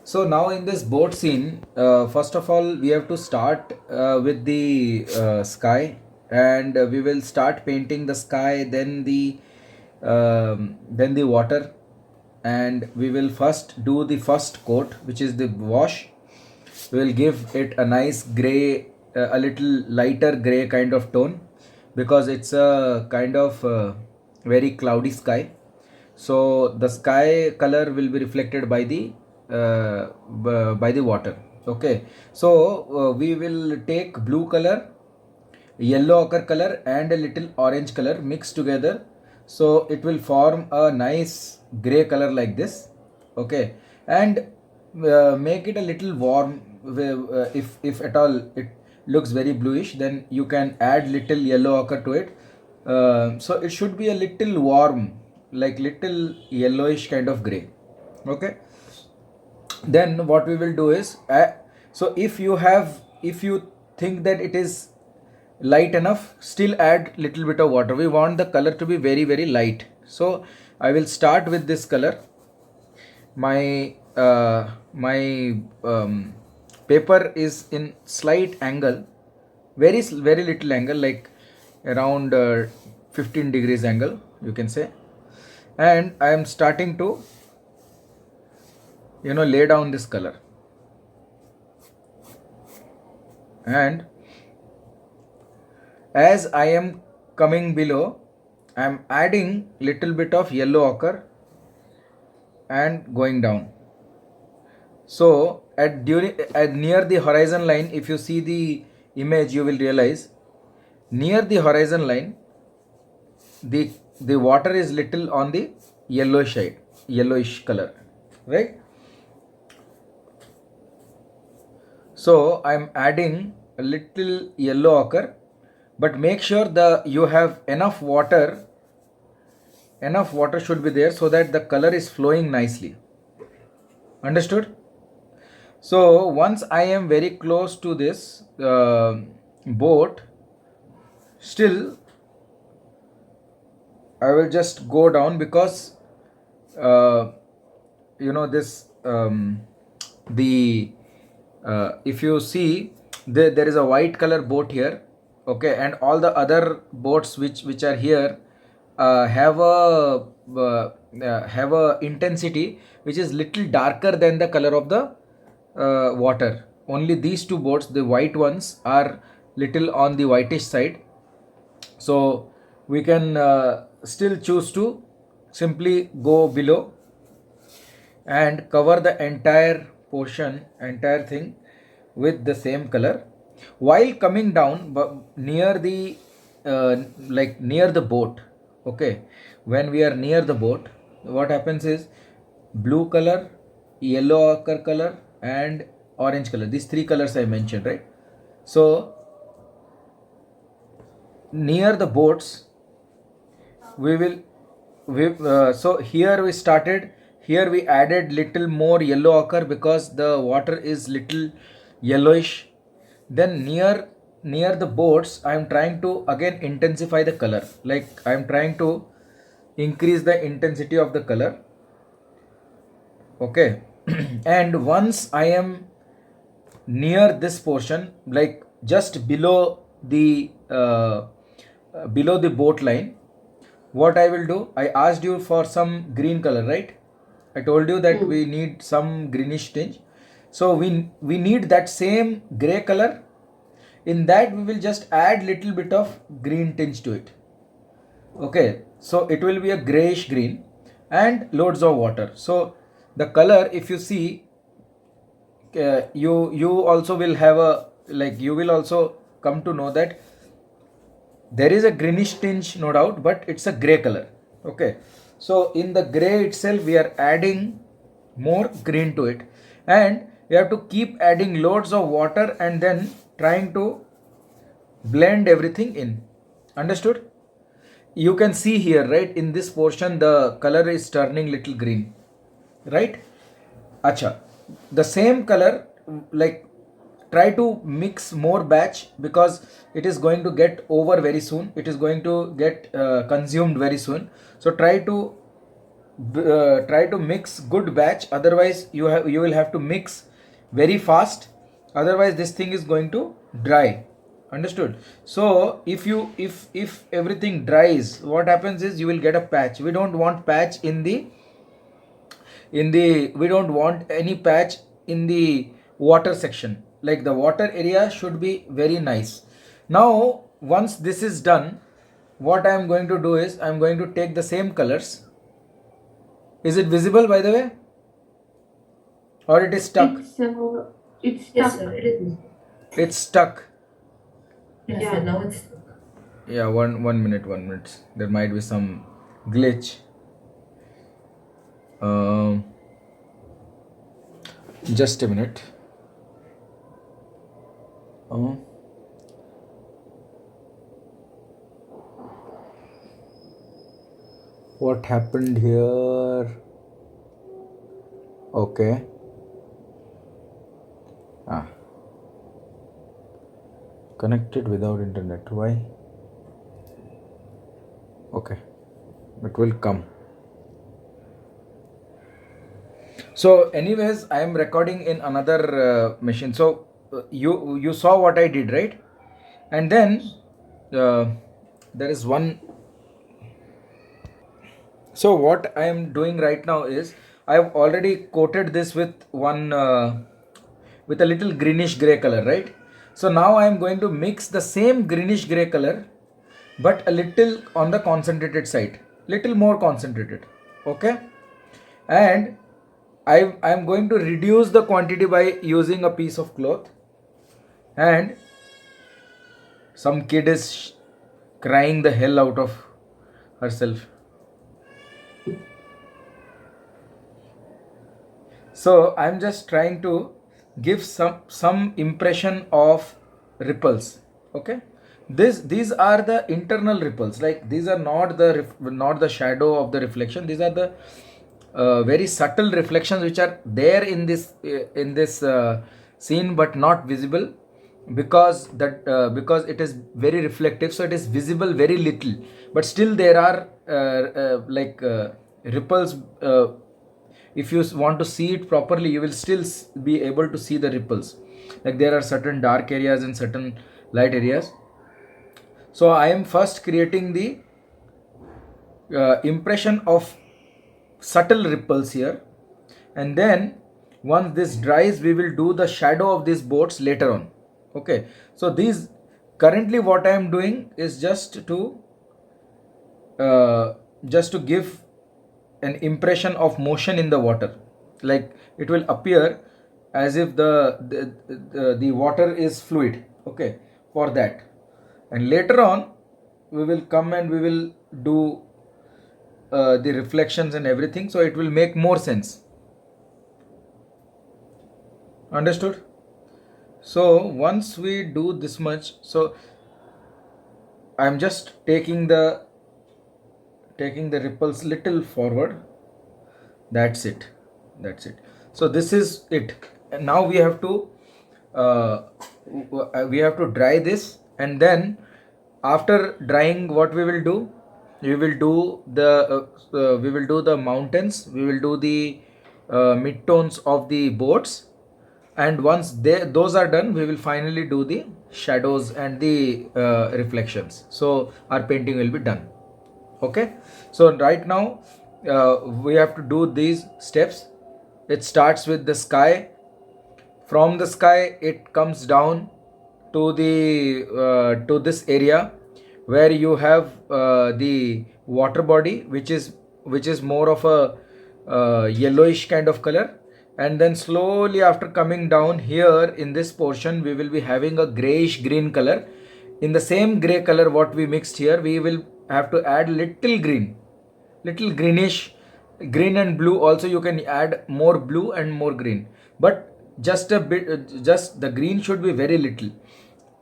So now in this boat scene, first of all, we have to start with the sky, and we will start painting the sky, then the water, and we will first do the first coat, which is the wash. We will give it a nice gray, a little lighter gray kind of tone, because it's a kind of very cloudy sky. So the sky color will be reflected by the water. Okay, so we will take blue color, yellow ochre color, and a little orange color mixed together, so it will form a nice gray color like this. Okay, and make it a little warm. If at all it looks very bluish, then you can add little yellow ochre to it. So it should be a little warm, like little yellowish kind of gray. Okay, then what we will do is, so if you think that it is light enough, still add little bit of water. We want the color to be very very light, so I will start with this color. My paper is in slight angle, very little angle, like around 15 degrees angle, you can say. And I am starting to lay down this color. And as I am coming below, I am adding little bit of yellow ochre and going down. So at near the horizon line, if you see the image, you will realize near the horizon line, the water is little on the yellowish side, yellowish color, right? So I am adding a little yellow ochre, but make sure you have enough water. Enough water should be there so that the color is flowing nicely. Understood? So once I am very close to this boat, still I will just go down, because this the if you see, there is a white color boat here. Okay, and all the other boats which are here have a intensity which is little darker than the color of the water. Only these two boats, the white ones, are little on the whitish side. So we can still choose to simply go below and cover the entire portion, entire thing, with the same color. While coming down, near the near the boat. Okay, when we are near the boat, what happens is, blue color, yellow ochre color, and orange color, these three colors I mentioned, right? So near the boats, so here we started. Here we added little more yellow ochre because the water is little yellowish. Then near the boats, I am trying to again intensify the color, like I am trying to increase the intensity of the color. Okay, and once I am near this portion, like just below the boat line, what I will do, I asked you for some green color, right? I told you that we need some greenish tinge. So we need that same gray color. In that, we will just add little bit of green tinge to it. Okay, so it will be a grayish green and loads of water. So the color, if you see, you also will have a, like, you will also come to know that there is a greenish tinge, no doubt, but it's a gray color. Okay, so in the gray itself, we are adding more green to it, and we have to keep adding loads of water and then trying to blend everything in. Understood? You can see here, right, in this portion the color is turning little green, right? Acha, the same color, like, try to mix more batch, because it is going to get over very soon. It is going to get consumed very soon. So try to try to mix good batch, otherwise you will have to mix very fast, otherwise this thing is going to dry. Understood? So if everything dries, what happens is you will get a patch. We don't want patch in the we don't want any patch in the water section. Like the water area should be very nice. Now once this is done, what I am going to do is I am going to take the same colors. Is it visible, by the way, or it is stuck? It's Yes, stuck. sir, it is. It's stuck. Yeah, sir, now it's stuck. Yeah, one minute. There might be some glitch. Um, just a minute. What happened here? Okay. Connected without internet. Why? Okay, it will come. So anyways, I am recording in another machine. So you saw what I did, right? And then there is one. So what I am doing right now is I have already coated this with one with a little greenish gray color, right? So now I am going to mix the same greenish gray color, but a little on the concentrated side, little more concentrated. Okay, and I'm going to reduce the quantity by using a piece of cloth. And some kid is crying the hell out of herself. So I'm just trying to give some impression of ripples. Okay, these are the internal ripples. Like these are not the shadow of the reflection. These are the very subtle reflections which are there in this scene but not visible, because because it is very reflective, so it is visible very little, but still there are ripples. If you want to see it properly, you will still be able to see the ripples. Like there are certain dark areas and certain light areas. So I am first creating the impression of subtle ripples here, and then once this dries, we will do the shadow of these boats later on. Okay, so these currently what I am doing is just to give an impression of motion in the water. Like it will appear as if the water is fluid. Okay, for that. And later on we will come and we will do the reflections and everything, so it will make more sense. Understood? So once we do this much, so I'm just taking the ripples little forward. That's it. So this is it. And now we have to dry this, and then after drying, what we will do, we will do the mountains, we will do the midtones of the boats, and once those are done, we will finally do the shadows and the reflections. So our painting will be done. Okay, so right now we have to do these steps. It starts with the sky. From the sky it comes down to the to this area where you have the water body, which is more of a yellowish kind of color. And then slowly, after coming down here in this portion, we will be having a grayish green color. In the same gray color what we mixed here, we will have to add little green, little greenish, green and blue. Also you can add more blue and more green, but just a bit, just the green should be very little.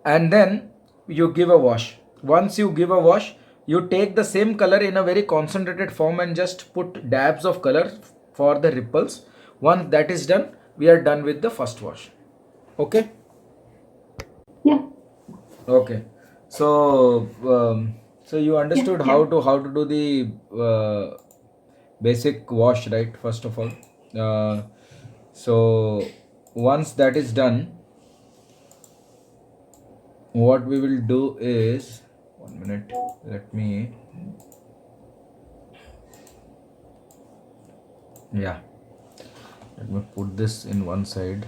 And then you give a wash. Once you give a wash, you take the same color in a very concentrated form and just put dabs of color for the ripples. Once that is done, we are done with the first wash. Okay. Yeah. Okay, so so you understood Yeah. how to do the basic wash, right? First of all, so once that is done, what we will do is, 1 minute, let me, yeah, let me put this in one side.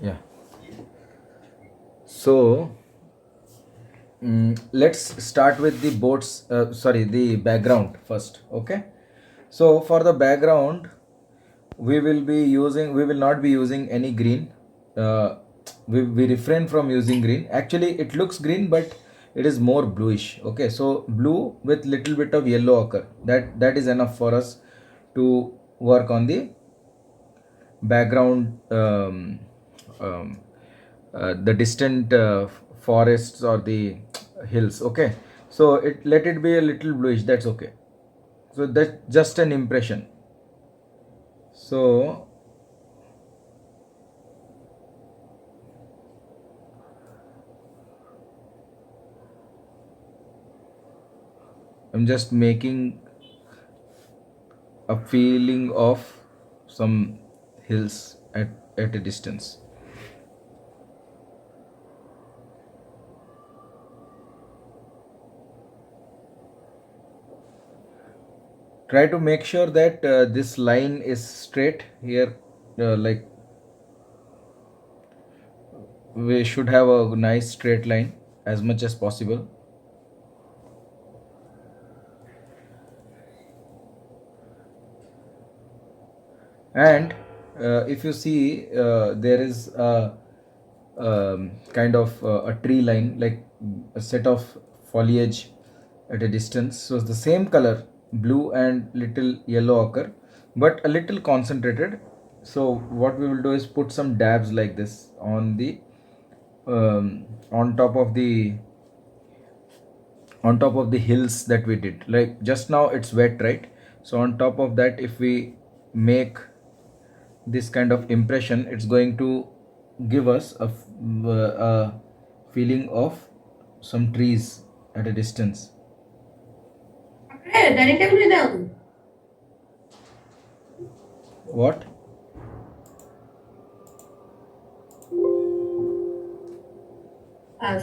Yeah, so let's start with the boards, the background first. Okay, so for the background, we will not be using any green. We refrain from using green. Actually, it looks green, but it is more bluish. Okay, so blue with little bit of yellow occur, that is enough for us to work on the background, um, the distant forests or the hills. Okay, so let it be a little bluish, that's okay. So that's just an impression. So I'm just making a feeling of some hills at a distance. Try to make sure that this line is straight here. Like, we should have a nice straight line as much as possible. And if you see, there is a kind of a tree line, like a set of foliage at a distance. So it's the same color, blue and little yellow occur, but a little concentrated. So what we will do is put some dabs like this on the on top of the hills that we did. Like just now it's wet, right? So on top of that, if we make this kind of impression, it's going to give us a feeling of some trees at a distance. Dining table ಇದೆ ಅದು. What?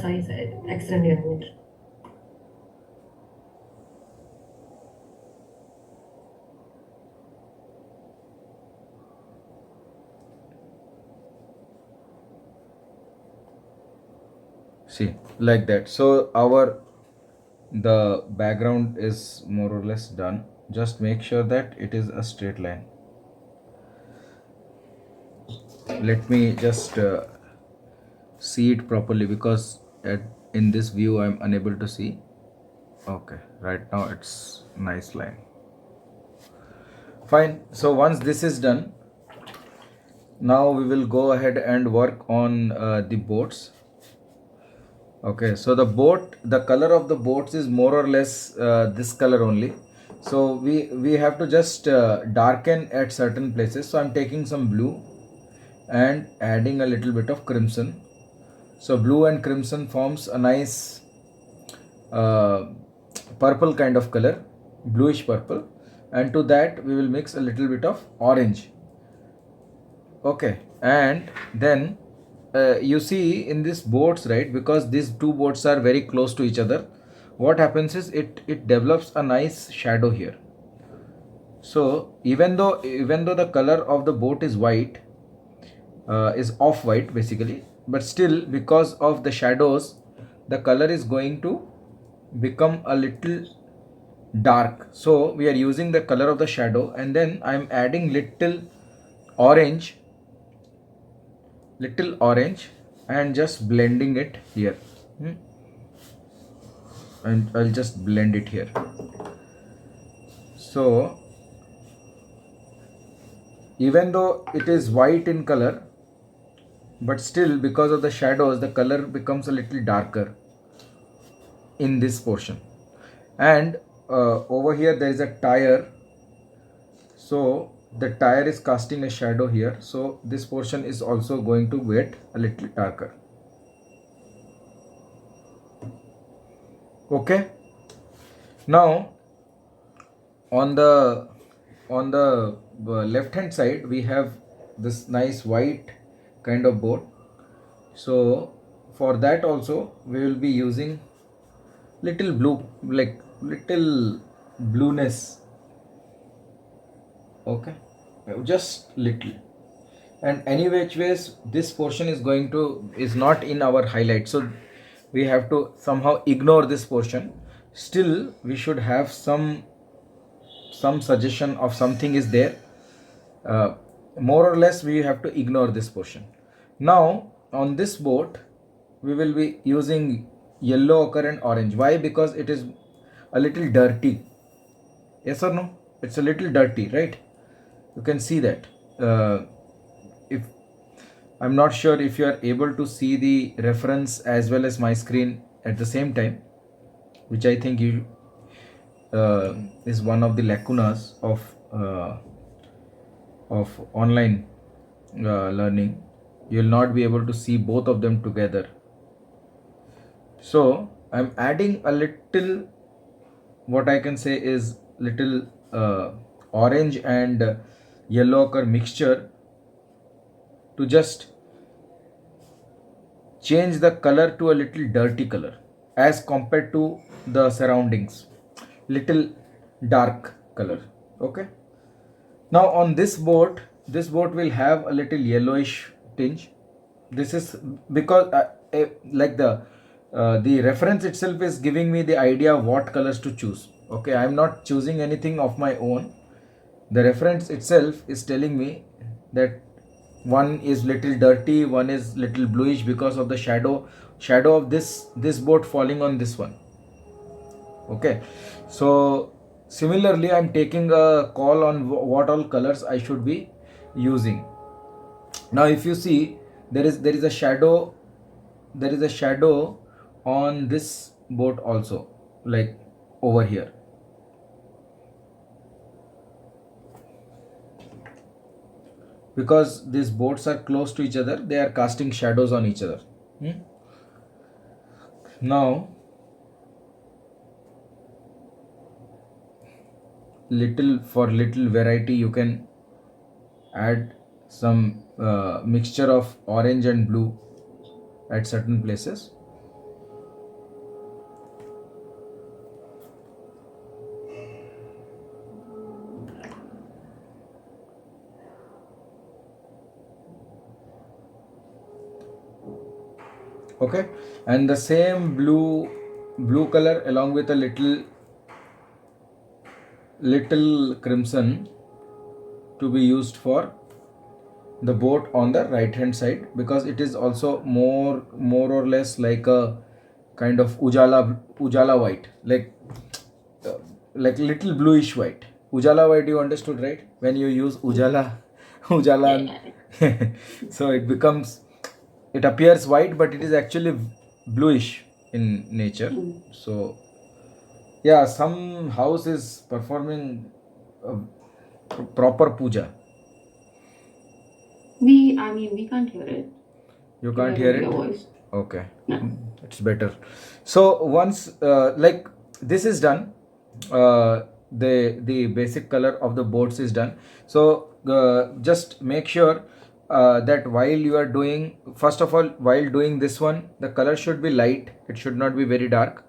Sorry, accidentally unmuted. See, like that. So the background is more or less done. Just make sure that it is a straight line. Let me just see it properly, because in this view I'm unable to see. Okay, right now it's nice line. Fine. So once this is done, now we will go ahead and work on the boats. Okay, so the color of the boats is more or less this color only. So we have to just darken at certain places. So I'm taking some blue and adding a little bit of crimson. So blue and crimson forms a nice uh, purple kind of color, bluish purple, and to that we will mix a little bit of orange. Okay, and then you see in these boats, right, because these two boats are very close to each other, what happens is it develops a nice shadow here. So even though the color of the boat is white, is off white basically, but still because of the shadows, the color is going to become a little dark. So we are using the color of the shadow, and then I'm adding orange little orange and just blending it here. And I'll just blend it here. So even though it is white in color, but still because of the shadows, the color becomes a little darker in this portion. And over here there is a tire, so the tire is casting a shadow here, so this portion is also going to get a little darker. Okay, now on the left hand side we have this nice white kind of board. So for that also we will be using little blue, like little blueness. Okay, just little. And any which ways this portion is not in our highlight, so we have to somehow ignore this portion. Still we should have some suggestion of something is there. More or less we have to ignore this portion. Now on this boat we will be using yellow ochre and orange. Why? Because it is a little dirty. Yes or no? It's a little dirty, right? You can see that. If I'm not sure if you are able to see the reference as well as my screen at the same time, which I think you is one of the lacunas of online learning. You will not be able to see both of them together. So I'm adding a little, what I can say is little orange and yellow ochre mixture to just change the color to a little dirty color as compared to the surroundings, little dark color. Okay, now on this boat will have a little yellowish tinge. This is because like the reference itself is giving me the idea of what colors to choose. Okay, I am not choosing anything of my own. The reference itself is telling me that one is little dirty, one is little bluish because of the shadow of this boat falling on this one. Okay, so similarly I'm taking a call on what all colors I should be using. Now if you see, there is a shadow on this boat also, like over here. Because these boats are close to each other, they are casting shadows on each other. Now little variety you can add some mixture of orange and blue at certain places. Okay, and the same blue color along with a little crimson to be used for the boat on the right hand side, because it is also more or less like a kind of ujala white, like little bluish white. Ujala white, you understood, right? When you use ujala so it appears white but it is actually bluish in nature. So yeah, some house is performing proper puja. We can't hear it. You can't hear Your it? voice. Okay, No. it's better. So once like this is done, the basic color of the boards is done. So just make sure that while you are doing, first of all, while doing this one, the color should be light, it should not be very dark.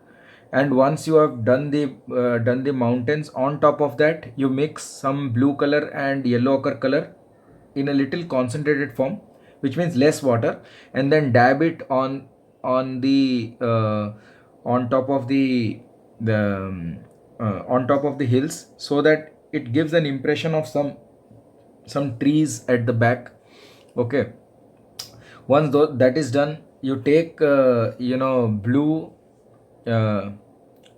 And once you have done the mountains, on top of that you mix some blue color and yellow ochre color in a little concentrated form, which means less water, and then dab it on the on top of the on top of the hills, so that it gives an impression of some trees at the back. Okay, once that is done, you take blue,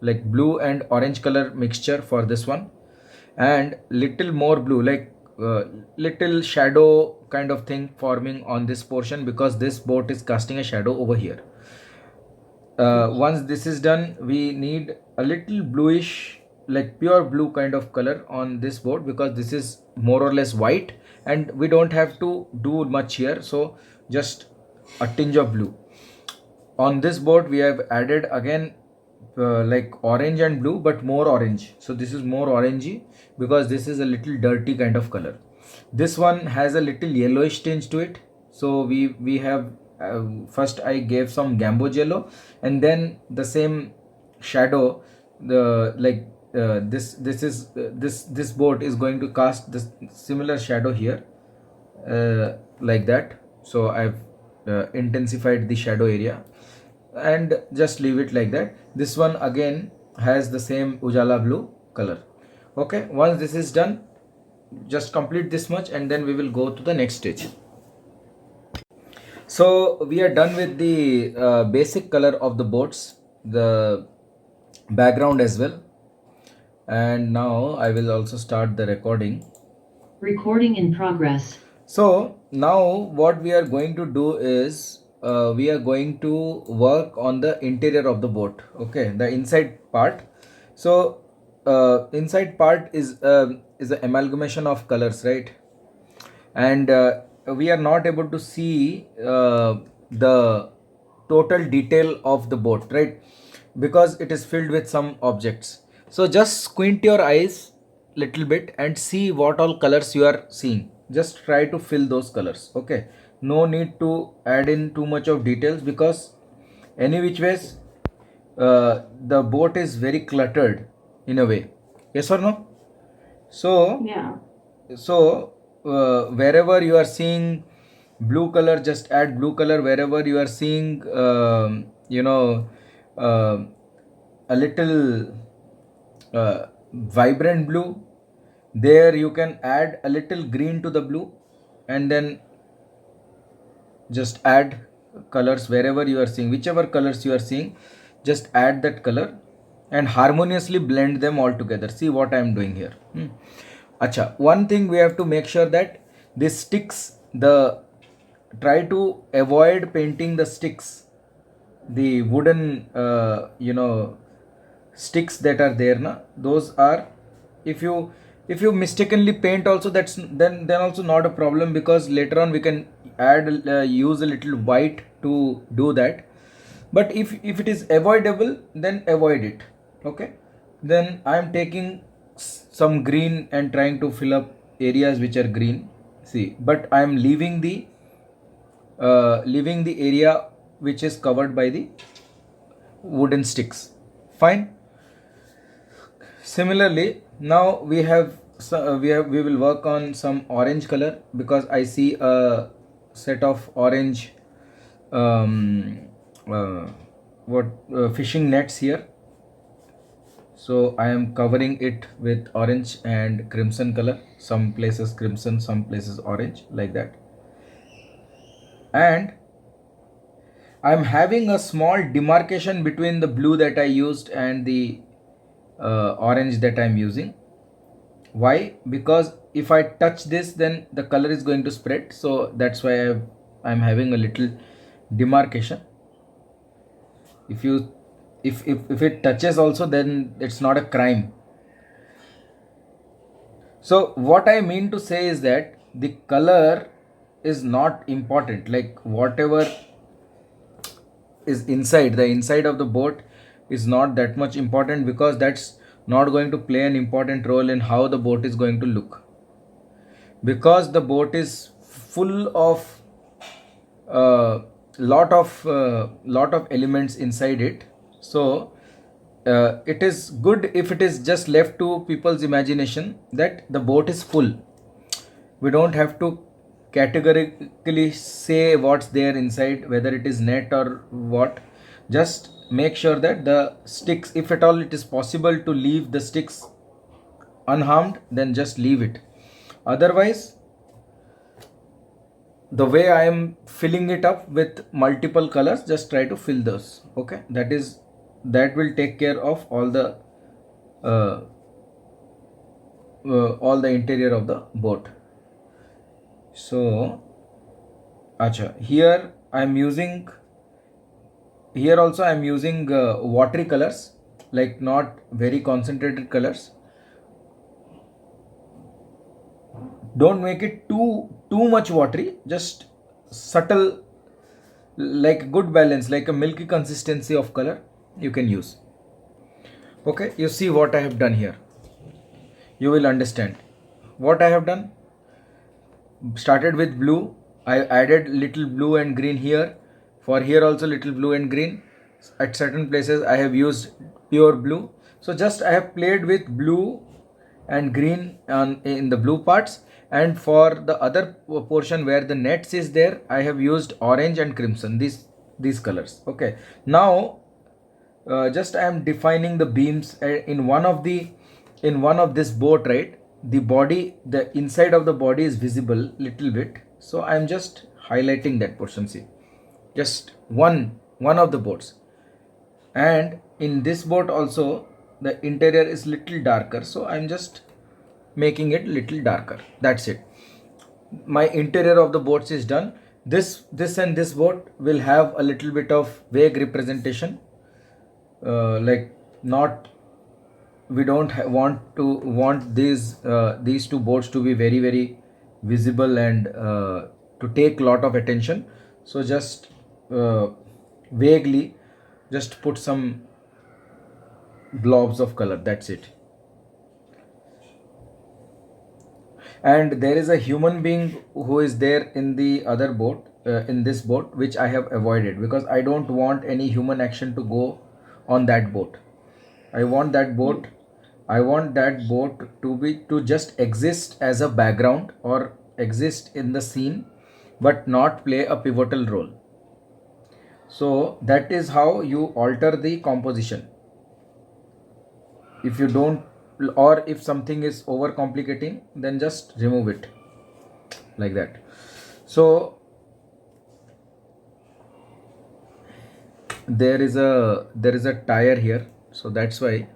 like blue and orange color mixture for this one, and little more blue, like little shadow kind of thing forming on this portion, because this boat is casting a shadow over here. Once this is done, we need a little bluish, like pure blue kind of color on this board, because this is more or less white and we don't have to do much here, so just a tinge of blue. On this board we have added again like orange and blue, but more orange. So this is more orangey because this is a little dirty kind of color. This one has a little yellowish tinge to it. So we have first I gave some gambo yellow, and then the same shadow, the like this boat is going to cast this similar shadow here, like that. So I've intensified the shadow area and just leave it like that. This one again has the same ujala blue color. Okay, once this is done, just complete this much and then we will go to the next stage. So we are done with the basic color of the boats, the background as well, and now I will also start the recording. Recording in progress. So now what we are going to do is we are going to work on the interior of the boat. Okay, the inside part. So inside part is an amalgamation of colors, right? And we are not able to see the total detail of the boat, right? Because it is filled with some objects. So just squint your eyes little bit and see what all colors you are seeing. Just try to fill those colors. Okay, no need to add in too much of details because any which ways the boat is very cluttered in a way. Yes or no? So Yeah. wherever you are seeing blue color, just add blue color. Wherever you are seeing uh, a little vibrant blue, there you can add a little green to the blue, and then just add colors wherever you are seeing, whichever colors you are seeing, just add that color and harmoniously blend them all together. See what I am doing here. Acha, one thing we have to make sure that this sticks, the try to avoid painting the sticks, the wooden sticks that are there na, those are, if you mistakenly paint also, that's then also not a problem, because later on we can add use a little white to do that. But if it is avoidable, then avoid it. Okay, then I am taking some green and trying to fill up areas which are green. See, but I am leaving the area which is covered by the wooden sticks. Fine. Similarly, now we will work on some orange color, because I see a set of orange fishing nets here. So I am covering it with orange and crimson color, some places crimson, some places orange, like that. And I'm having a small demarcation between the blue that I used and the orange that I'm using. Why? Because if I touch this, then the color is going to spread. So that's why I'm having a little demarcation. If it touches also, then it's not a crime. So what I mean to say is that the color is not important. Like whatever is inside, the inside of the boat is not that much important, because that's not going to play an important role in how the boat is going to look, because the boat is full of lot of elements inside it. So it is good if it is just left to people's imagination that the boat is full. We don't have to categorically say what's there inside, whether it is net or what. Just make sure that the sticks, if at all it is possible to leave the sticks unharmed, then just leave it. Otherwise, the way I am filling it up with multiple colors, just try to fill those. Okay, that will take care of all the interior of the boat. So acha, here also I'm using watery colors, like not very concentrated colors. Don't make it too much watery, just subtle, like good balance, like a milky consistency of color you can use. Okay, you see what I have done here. You will understand what I have done. Started with blue. I added little blue and green here. For here also little blue and green. At certain places I have used pure blue. So just I have played with blue and green in the blue parts, and for the other portion where the nets is there, I have used orange and crimson, these colors. Okay, now just I am defining the beams in one of this boat, right? The body, the inside of the body is visible little bit, so I am just highlighting that portion. See, just one of the boats, and in this boat also the interior is little darker, so I'm just making it little darker. That's it. My interior of the boats is done. This and this boat will have a little bit of vague representation, like not, we don't want these two boats to be very visible and to take lot of attention. So just vaguely just put some blobs of color, that's it. And there is a human being who is there in the other boat, in this boat, which I have avoided because I don't want any human action to go on that boat. I want that boat to just exist as a background or exist in the scene, but not play a pivotal role. So that is how you alter the composition. If you don't, or if something is over complicating, then just remove it like that. So there is a tire here, so that's why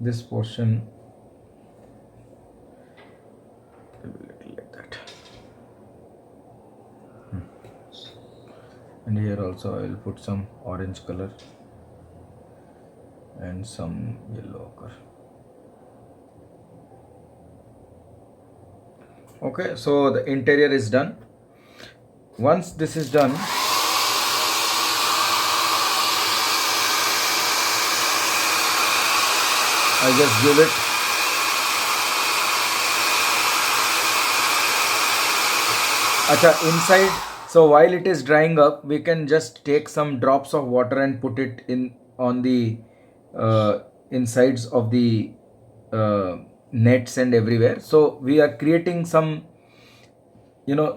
this portion will be little like that. And here also I will put some orange color and some yellow color. Okay, so the interior is done. Once this is done, I just give it inside. So while it is drying up, we can just take some drops of water and put it in on the insides of the nets and everywhere. So we are creating some,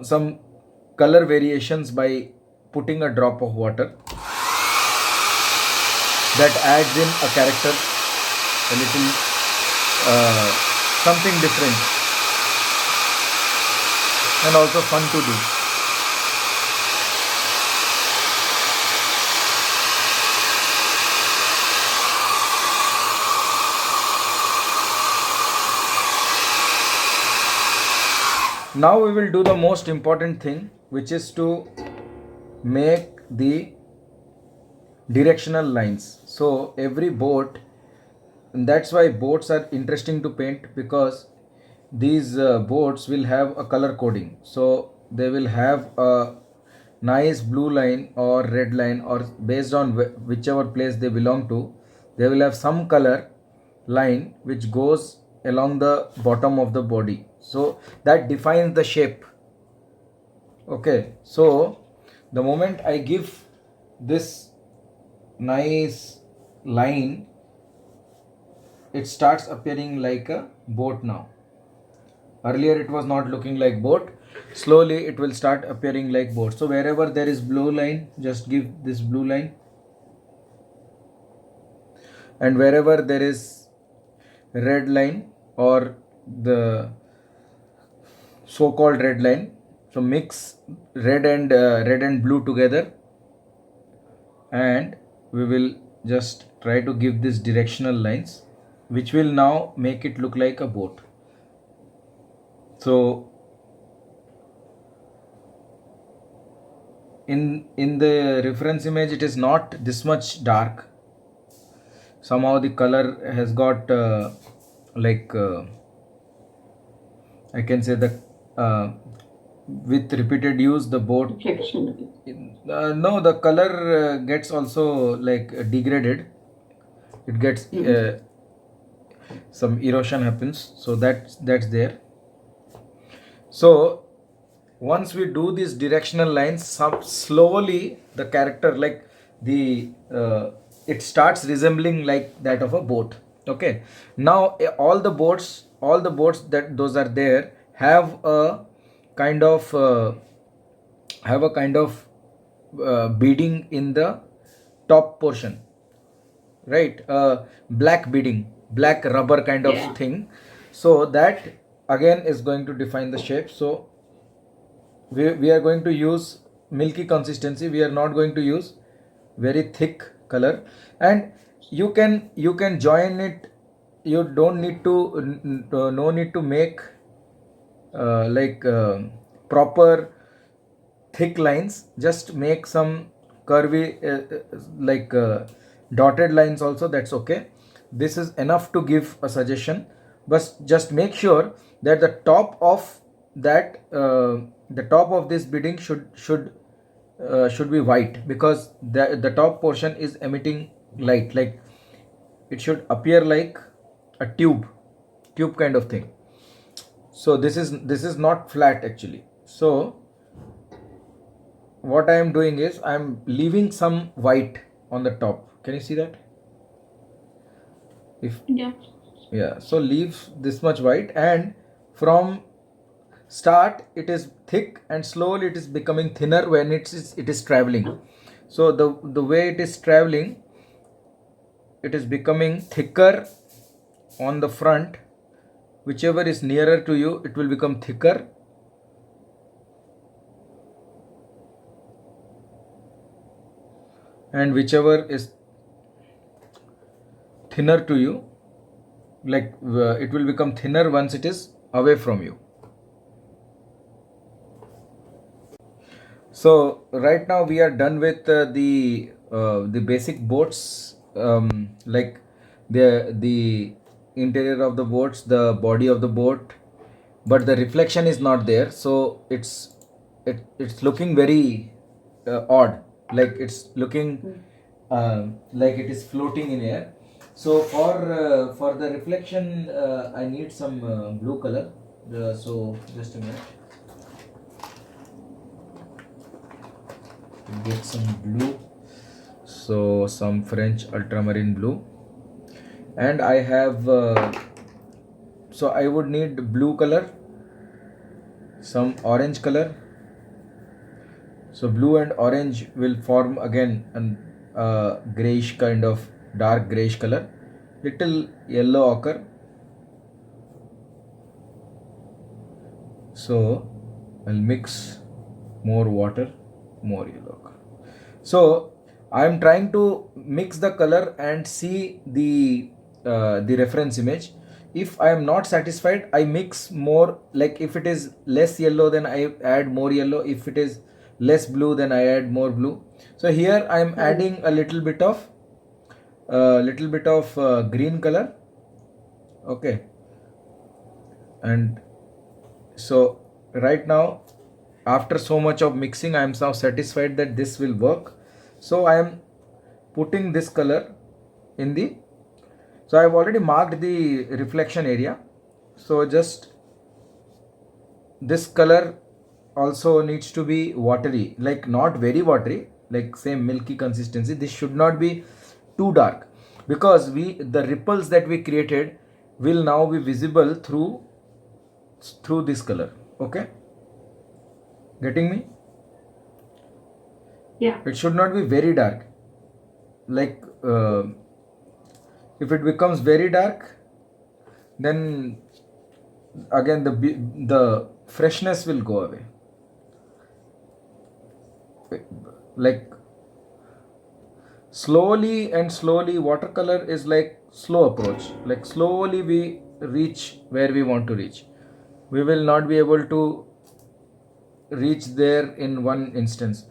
some color variations by putting a drop of water. That adds in a character, a little something different, and also fun to do. Now we will do the most important thing, which is to make the directional lines. So every boat, and that's why boats are interesting to paint, because these boats will have a color coding. So they will have a nice blue line or red line, or based on whichever place they belong to, they will have some color line which goes along the bottom of the body, so that defines the shape. Okay, so the moment I give this nice line, it starts appearing like a boat now. Earlier it was not looking like boat. Slowly it will start appearing like boat. So wherever there is blue line, just give this blue line, and wherever there is red line or the so-called red line, so mix red and blue together, and we will just try to give this directional lines, which will now make it look like a boat. So in the reference image, it is not this much dark. Somehow the color has got I can say that with repeated use, the boat Reflection. no, the color gets also like degraded. it gets some erosion happens, so that's there. So once we do these directional lines, slowly the character, like the it starts resembling like that of a boat. Okay, now all the boats that those are there have a kind of beading in the top portion, right? Black beading, black rubber kind of Yeah. thing. So that again is going to define the shape. So we are going to use milky consistency, we are not going to use very thick color. And you can join it, you don't need to no need to make proper thick lines, just make some curvy dotted lines also, that's okay. This is enough to give a suggestion, but just make sure that the top of that the top of this beading should be white, because the top portion is emitting light, like it should appear like a tube kind of thing. So this is not flat actually. So what I am doing is I am leaving some white on the top. Can you see that? If Yeah. yeah, so leave this much white, and from start it is thick and slowly it is becoming thinner when it is traveling. So the way it is traveling, it is becoming thicker on the front. Whichever is nearer to you, it will become thicker, and whichever is thinner to you, like it will become thinner once it is away from you. So right now we are done with the basic boats, like the interior of the boats, the body of the boat, but the reflection is not there. So it's looking very odd, like it's looking like it is floating in air. So for the reflection, I need some blue color. So just a minute. Get some blue, so some French ultramarine blue, and I have so I would need blue color, some orange color. So blue and orange will form again an grayish kind of dark grayish color, little yellow ochre. So I'll mix more water, more yellow ochre. So I'm trying to mix the color and see the reference image. If I am not satisfied, I mix more. Like if it is less yellow, then I add more yellow. If it is less blue, then I add more blue. So here I am adding a little bit of green color. Okay, and so right now, after so much of mixing, I am now satisfied that this will work. So I am putting this color in the, so I have already marked the reflection area. So just this color also needs to be watery, like not very watery, like same milky consistency. This should not be too dark, because the ripples that we created will now be visible through this color. Okay, getting me? Yeah. It should not be very dark, like if it becomes very dark, then again the freshness will go away. Like slowly, watercolor is like slow approach, like slowly we reach where we want to reach. We will not be able to reach there in one instance.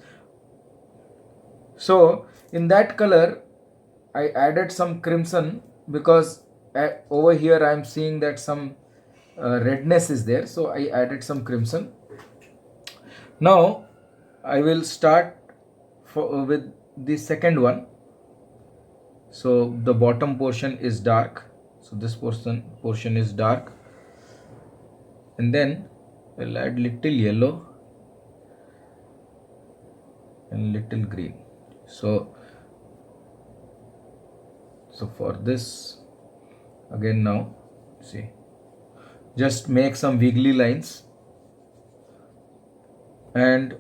So in that color I added some crimson, because over here I am seeing that some redness is there, so I added some crimson. Now I will start with the second one. So the bottom portion is dark, so this portion is dark, and then I'll add little yellow and little green. So for this, again, now see, just make some wiggly lines, and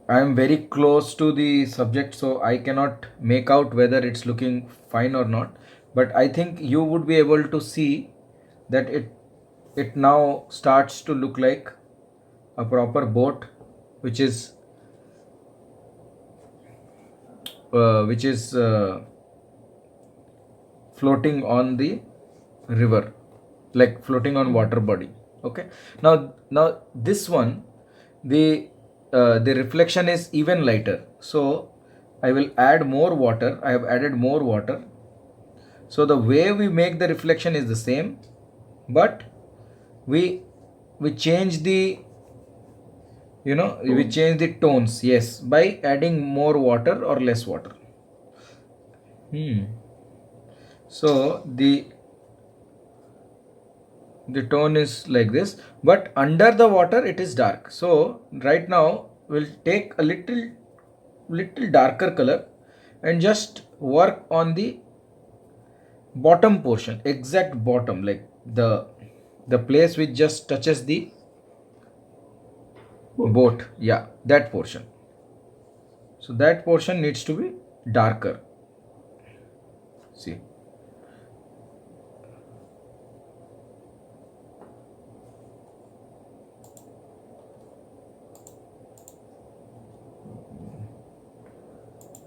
I am very close to the subject, so I cannot make out whether it's looking fine or not, but I think you would be able to see that it now starts to look like a proper boat, which is floating on the river, like floating on water body. Okay, now this one, the reflection is even lighter, so I will add more water. I have added more water, so the way we make the reflection is the same, but we change the, we change the tones, yes, by adding more water or less water. So the tone is like this, but under the water it is dark. So right now we'll take a little darker color and just work on the bottom portion, exact bottom, like the place which just touches the boat. Yeah, that portion. So that portion needs to be darker. See,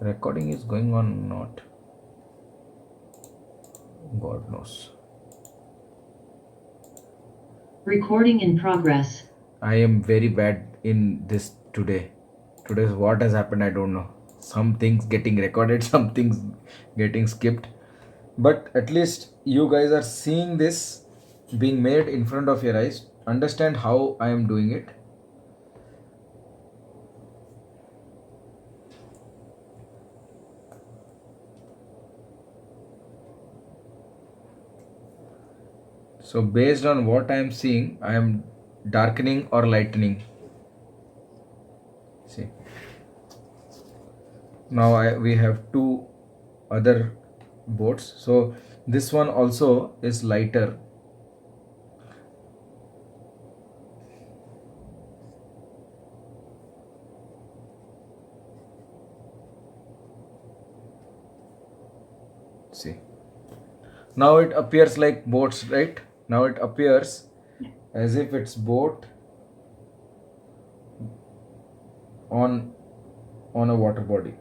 recording is going on or not, God knows. Recording in progress. I am very bad in this today. Today's what has happened, I don't know. Some things getting recorded, some things getting skipped. But at least you guys are seeing this being made in front of your eyes. Understand how I am doing it. So based on what I am seeing, I am darkening or lightening. See. Now we have two other boats. So this one also is lighter. See. Now it appears like boats, right? Now it appears as if it's boat on a water body.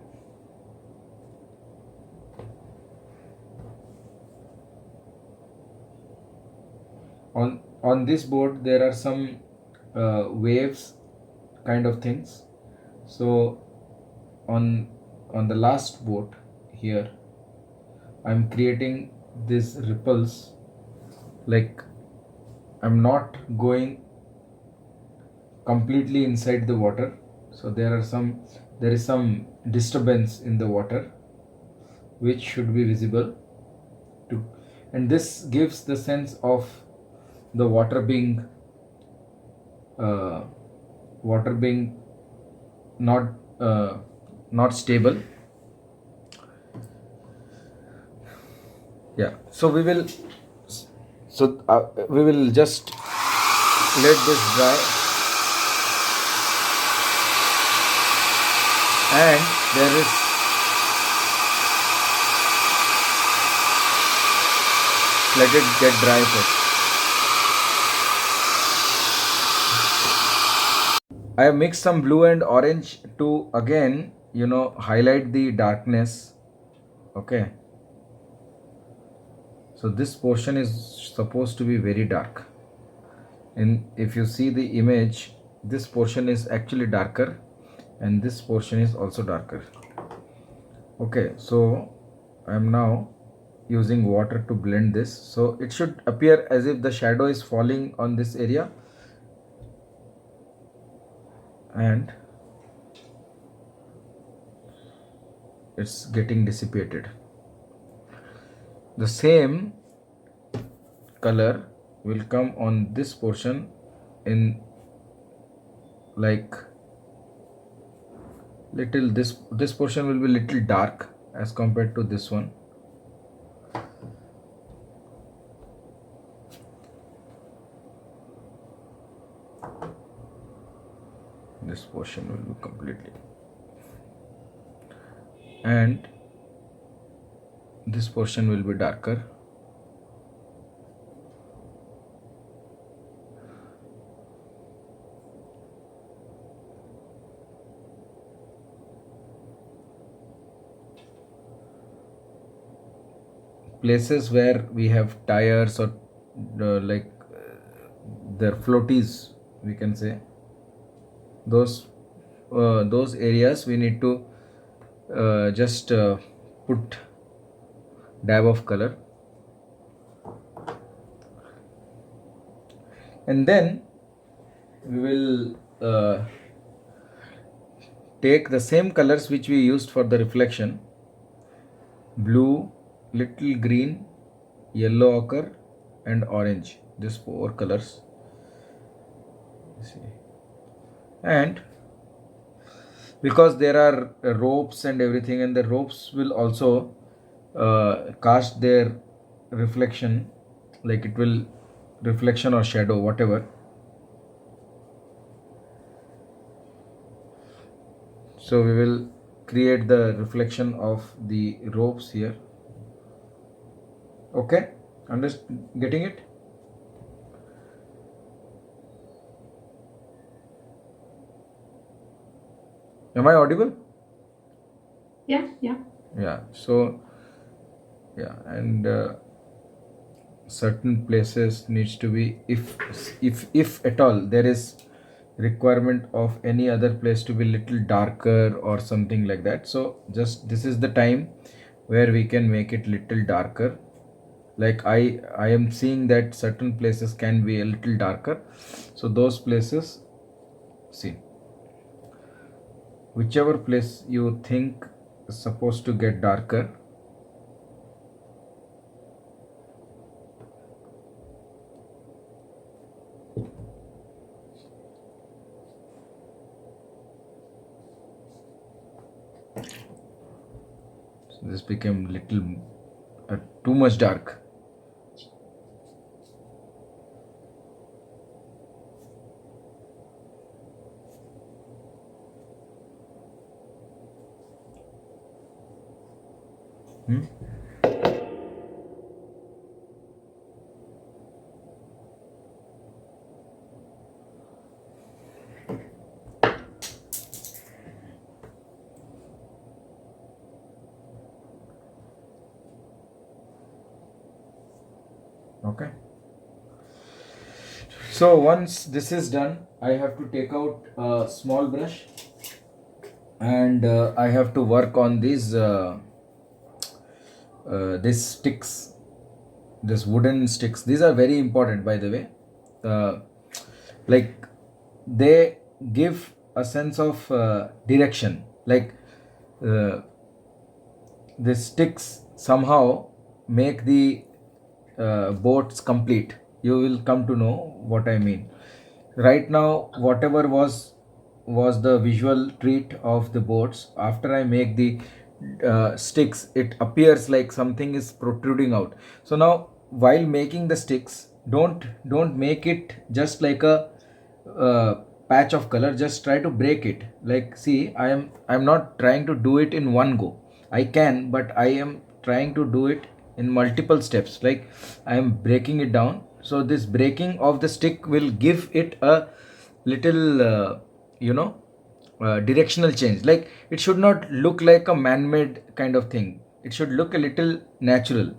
On this boat there are some waves kind of things. So on the last boat here, I'm creating these ripples, like I'm not going completely inside the water, so there is some disturbance in the water which should be visible to, and this gives the sense of the water being not not stable. Yeah, so we will just let this dry, and there is let it get dry first. I have mixed some blue and orange to again highlight the darkness. Okay, so this portion is supposed to be very dark, and if you see the image, this portion is actually darker and this portion is also darker. Okay, so I am now using water to blend this, so it should appear as if the shadow is falling on this area, and it's getting dissipated. The same color will come on this portion in like little, this portion will be little dark as compared to this one. This portion will be completely, and this portion will be darker. Places where we have tires or like their floaties, we can say, those areas we need to just put dab of color, and then we will take the same colors which we used for the reflection: blue, little green, yellow ochre, and orange. These 4 colors. See. And because there are ropes and everything, and the ropes will also cast their reflection, like it will reflection or shadow, whatever. So we will create the reflection of the ropes here. Okay, getting it? Am I audible? Yeah, yeah. Yeah. So yeah, and certain places needs to be, if at all there is requirement of any other place to be little darker or something like that, so just this is the time where we can make it little darker. Like I am seeing that certain places can be a little darker, so those places, see, whichever place you think is supposed to get darker, so this became little too much dark. Okay, so once this is done, I have to take out a small brush, and I have to work on these sticks, this wooden sticks. These are very important, by the way. Like they give a sense of direction. Like the sticks somehow make the boats complete. You will come to know what I mean. Right now, whatever was the visual treat of the boats, after I make the sticks, it appears like something is protruding out. So now, while making the sticks, don't make it just like a patch of color. Just try to break it. Like, see, I'm not trying to do it in one go. I can, but I am trying to do it in multiple steps. Like I am breaking it down. So this breaking of the stick will give it a little directional change. Like it should not look like a man-made kind of thing. It should look a little natural.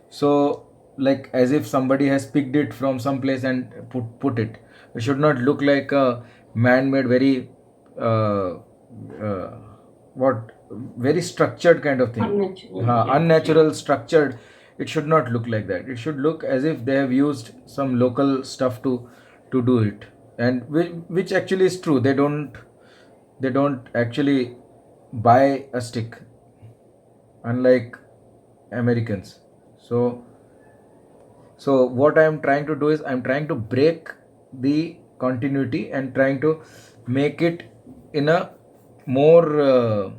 So like as if somebody has picked it from some place and put it. It should not look like a man-made, very uh, uh, what very structured kind of thing. Unnatural. Yeah, Unnatural, structured. It should not look like that. It should look as if they have used some local stuff to do it, and which actually is true. They don't actually buy a stick. unlike Americans. So what I am trying to do is I'm trying to break the continuity and trying to make it in a more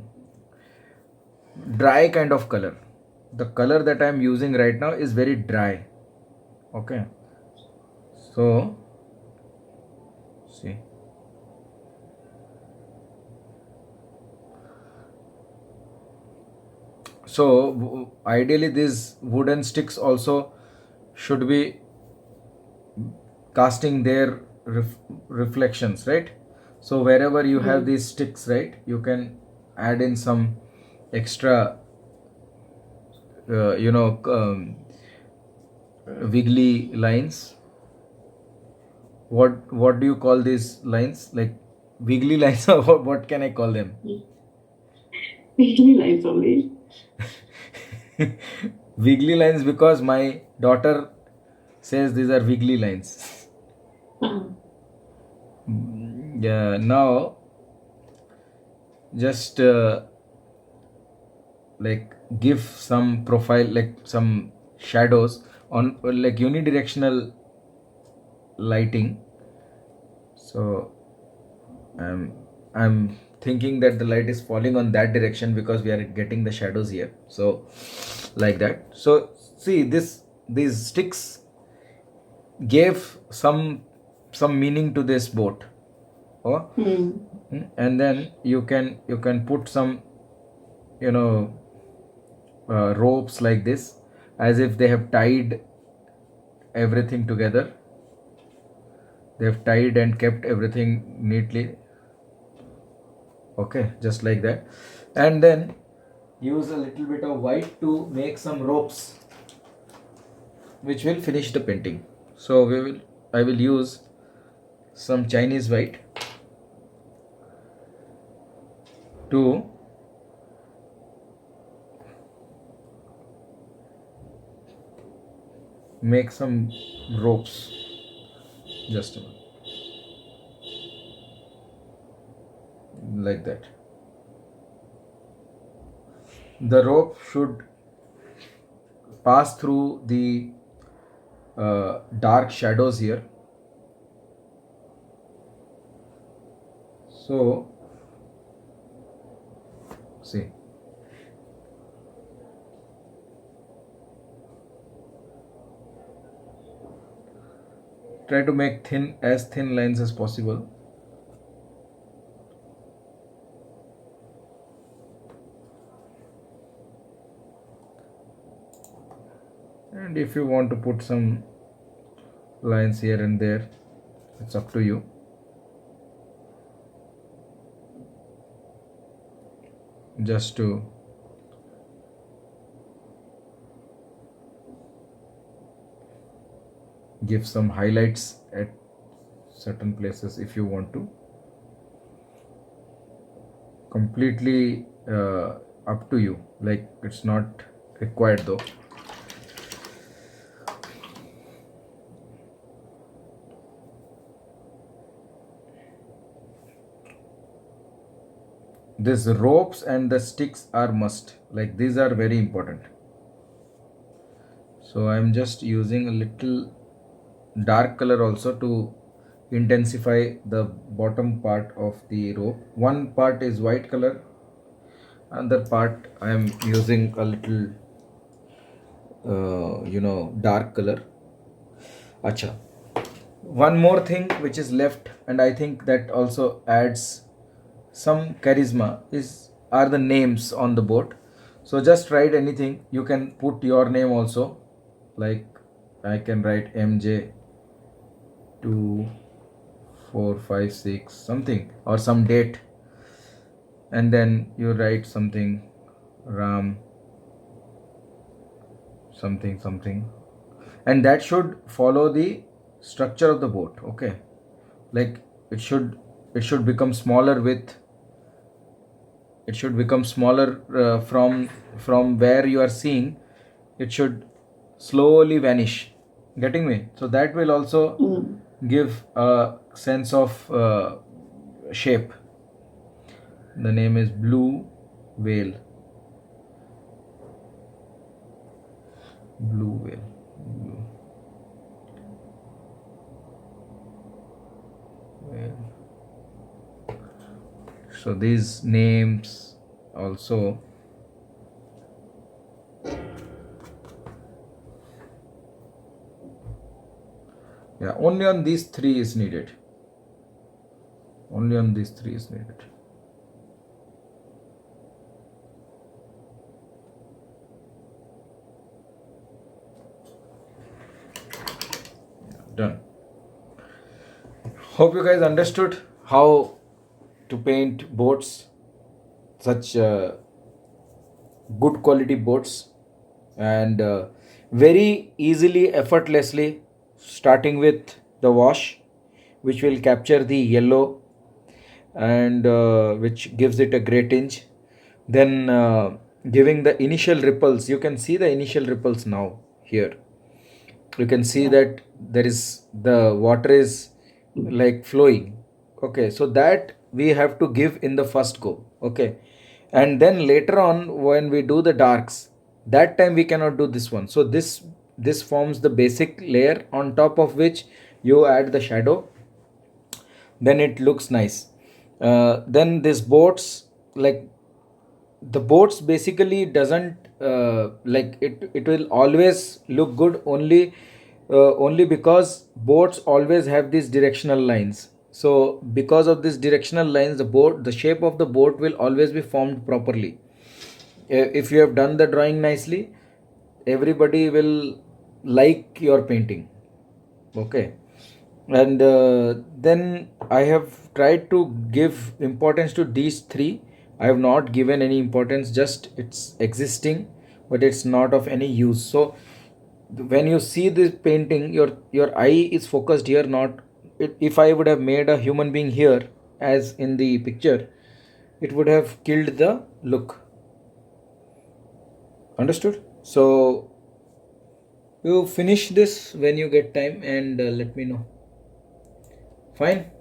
dry kind of color. The color that I'm using right now is very dry. Okay. So see. So ideally these wooden sticks also should be casting their reflections, right? So wherever you have these sticks, right, you can add in some extra wiggly lines. What do you call these lines, like wiggly lines, or what can I call them? Wiggly lines only. Wiggly lines, because my daughter says these are wiggly lines. Yeah, now just like give some profile, like some shadows on, like unidirectional lighting. So I'm thinking that the light is falling on that direction because we are getting the shadows here. So like that. So see, these sticks gave some meaning to this boat. Oh, and then you can put some ropes like this, as if they have tied everything together. They have tied and kept everything neatly. Okay, just like that. And then use a little bit of white to make some ropes which will finish the painting. So I will use some Chinese white to make some ropes. Just a minute. Like that. The rope should pass through the dark shadows here. So see, try to make as thin lines as possible. And if you want to put some lines here and there, it's up to you. Just to give some highlights at certain places if you want to. Completely up to you, like it's not required though. These ropes and the sticks are must, like these are very important. So I'm just using a little dark color also to intensify the bottom part of the rope. One part is white color, another part I am using a little dark color. Acha, one more thing which is left, and I think that also adds some charisma, is are the names on the board. So just write anything. You can put your name also, like I can write MJ 2456 something, or some date, and then you write something Ram something something, and that should follow the structure of the boat. Okay, like it should become smaller with it should become smaller from where you are seeing. It should slowly vanish, getting me? So that will also give a sense of shape. The name is Blue Whale. Blue whale. Blue whale. So these names also. Yeah, only on these three is needed. Only on these three is needed. Done. Hope you guys understood how to paint boats, such good quality boats, and very easily, effortlessly, starting with the wash, which will capture the yellow and which gives it a great tinge. Then giving the initial ripples. You can see the initial ripples now here. You can see that there is the water is like flowing. Okay, so that we have to give in the first go. Okay, and then later on when we do the darks, that time we cannot do this one. So this forms the basic layer, on top of which you add the shadow, then it looks nice. Then this boats, like the boats basically doesn't like it will always look good only because boats always have these directional lines. So because of these directional lines, the shape of the boat will always be formed properly. If you have done the drawing nicely, everybody will like your painting. Okay, and then I have tried to give importance to these three. I have not given any importance, just it's existing, but it's not of any use. So when you see this painting, your eye is focused here. Not if I would have made a human being here as in the picture, it would have killed the look. Understood? So you finish this when you get time and let me know. Fine.